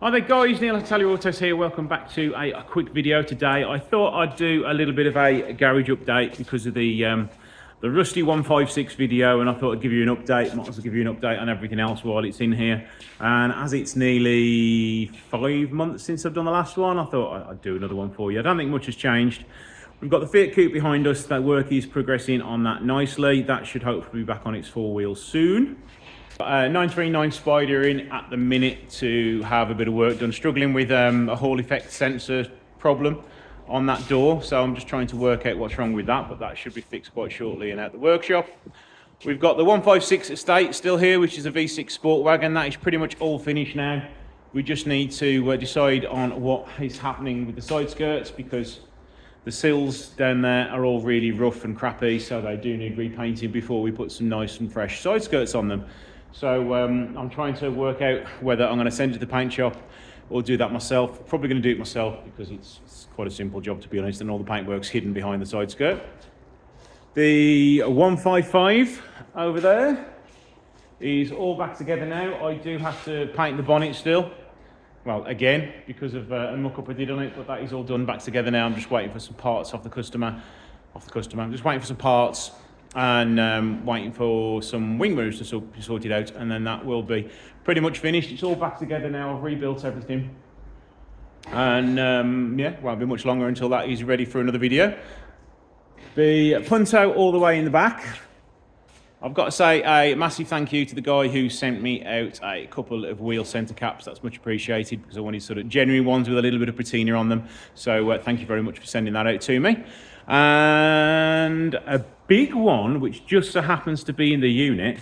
Hi there guys, Neil Italia Autos here. Welcome back to a quick video today. I thought I'd do a little bit of a garage update because of the Rusty 156 video, and I thought I'd give you an update. Might as well give you an update on everything else while it's in here. And as it's nearly 5 months since I've done the last one, I thought I'd do another one for you. I don't think much has changed. We've got the Fiat Coupe behind us. That work is progressing on that nicely. That should hopefully be back on its four wheels soon. 939 Spider in at the minute to have a bit of work done. Struggling with a Hall effect sensor problem on that door, so I'm just trying to work out what's wrong with that, but that should be fixed quite shortly and at the workshop. We've got the 156 Estate still here, which is a V6 Sport Wagon. That is pretty much all finished now. We just need to decide on what is happening with the side skirts, because the sills down there are all really rough and crappy, so they do need repainting before we put some nice and fresh side skirts on them. So I'm trying to work out whether I'm going to send it to the paint shop or do that myself. Probably going to do it myself because it's quite a simple job, to be honest, and all the paintwork's hidden behind the side skirt. The 155 over there is all back together now. I do have to paint the bonnet still. Well, again, because of a muck-up I did on it, but that is all done back together now. I'm just waiting for some parts off the customer. I'm just waiting for some parts and waiting for some wing mirrors to be sorted out, and then that will be pretty much finished. It's all back together now. I've rebuilt everything, and yeah, won't be much longer until that is ready for another video. The Punto all the way in the back. I've got to say a massive thank you to the guy who sent me out a couple of wheel centre caps. That's much appreciated, because I wanted sort of genuine ones with a little bit of patina on them. So thank you very much for sending that out to me. And a big one, which just so happens to be in the unit.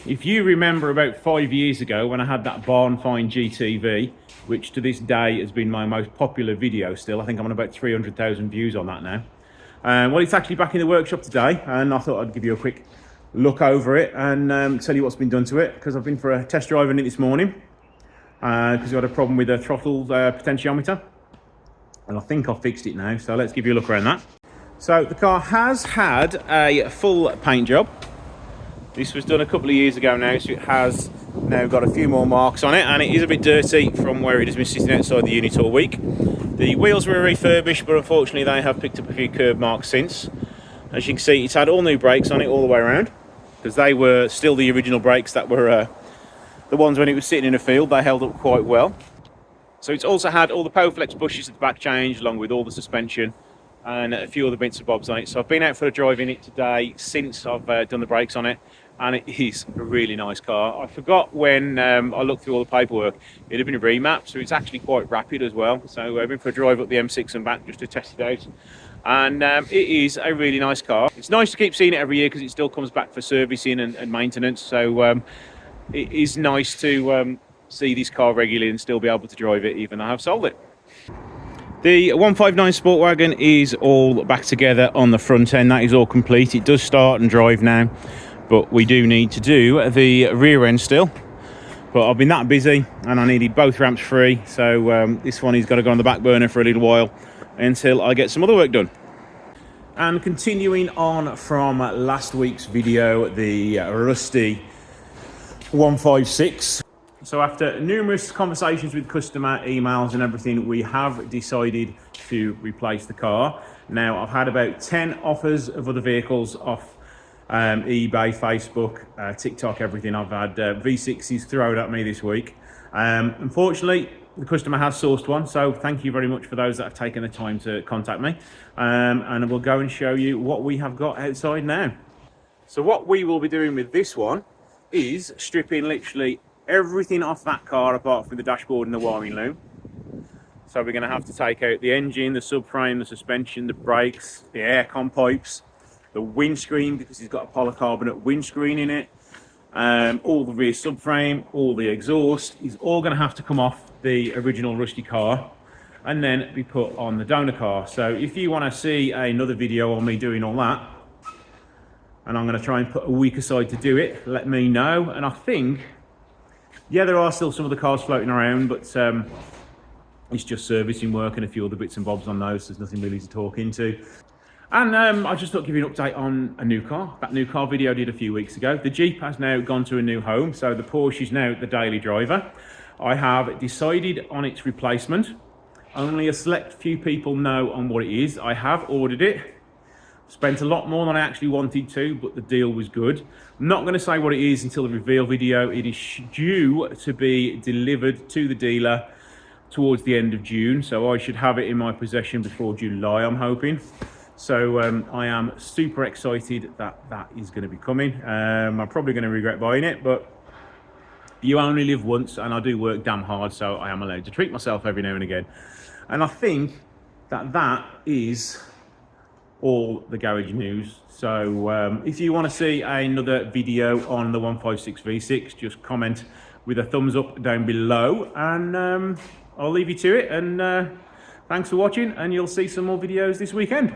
If you remember about 5 years ago when I had that Barn Find GTV, which to this day has been my most popular video still. I think I'm on about 300,000 views on that now. Well, it's actually back in the workshop today, and I thought I'd give you a quick look over it and tell you what's been done to it, because I've been for a test drive in it this morning because I had a problem with the throttle potentiometer, and I think I've fixed it now, so let's give you a look around that. So the car has had a full paint job. This was done a couple of years ago now, so it has now got a few more marks on it, and it is a bit dirty from where it has been sitting outside the unit all week. The wheels were refurbished, but unfortunately they have picked up a few curb marks since. As you can see, it's had all new brakes on it all the way around, because they were still the original brakes that were the ones when it was sitting in a field. They held up quite well. So it's also had all the Powaflex bushes at the back changed, along with all the suspension and a few other bits and bobs on it. So I've been out for a drive in it today since I've done the brakes on it, and it is a really nice car. I forgot when I looked through all the paperwork, it had been remapped, so it's actually quite rapid as well. So I've been for a drive up the M6 and back just to test it out, and it is a really nice car. It's nice to keep seeing it every year because it still comes back for servicing and maintenance, so it is nice to see this car regularly and still be able to drive it even though I have sold it. The 159 Sport Wagon is all back together on the front end. That is all complete. It does start and drive now, but we do need to do the rear end still. But I've been that busy and I needed both ramps free, so this one has got to go on the back burner for a little while until I get some other work done. And continuing on from last week's video, the Rusty 156. So after numerous conversations with customer, emails and everything, we have decided to replace the car. Now, I've had about 10 offers of other vehicles off eBay, Facebook, TikTok, everything. I've had V6s thrown at me this week. Unfortunately, the customer has sourced one, so thank you very much for those that have taken the time to contact me. And we'll go and show you what we have got outside now. So what we will be doing with this one is stripping literally everything off that car apart from the dashboard and the wiring loom. So we're going to have to take out the engine, the subframe, the suspension, the brakes, the aircon pipes, the windscreen, because it's got a polycarbonate windscreen in it, all the rear subframe, all the exhaust is all going to have to come off the original Rusty car and then be put on the donor car. So if you want to see another video on me doing all that, and I'm going to try and put a week aside to do it, let me know. And I think, yeah, there are still some of the cars floating around, but it's just servicing work and a few other bits and bobs on those. There's nothing really to talk into. And I just thought I'd give you an update on a new car. That new car video I did a few weeks ago. The Jeep has now gone to a new home, so the Porsche is now the daily driver. I have decided on its replacement. Only a select few people know on what it is. I have ordered it. Spent a lot more than I actually wanted to, but the deal was good. I'm not going to say what it is until the reveal video. It is due to be delivered to the dealer towards the end of June, so I should have it in my possession before July, I'm hoping. So I am super excited that that is going to be coming. I'm probably going to regret buying it, but you only live once, and I do work damn hard, so I am allowed to treat myself every now and again. And I think that that is all the garage news. So if you want to see another video on the 156 V6, just comment with a thumbs up down below, and I'll leave you to it. And thanks for watching, and you'll see some more videos this weekend.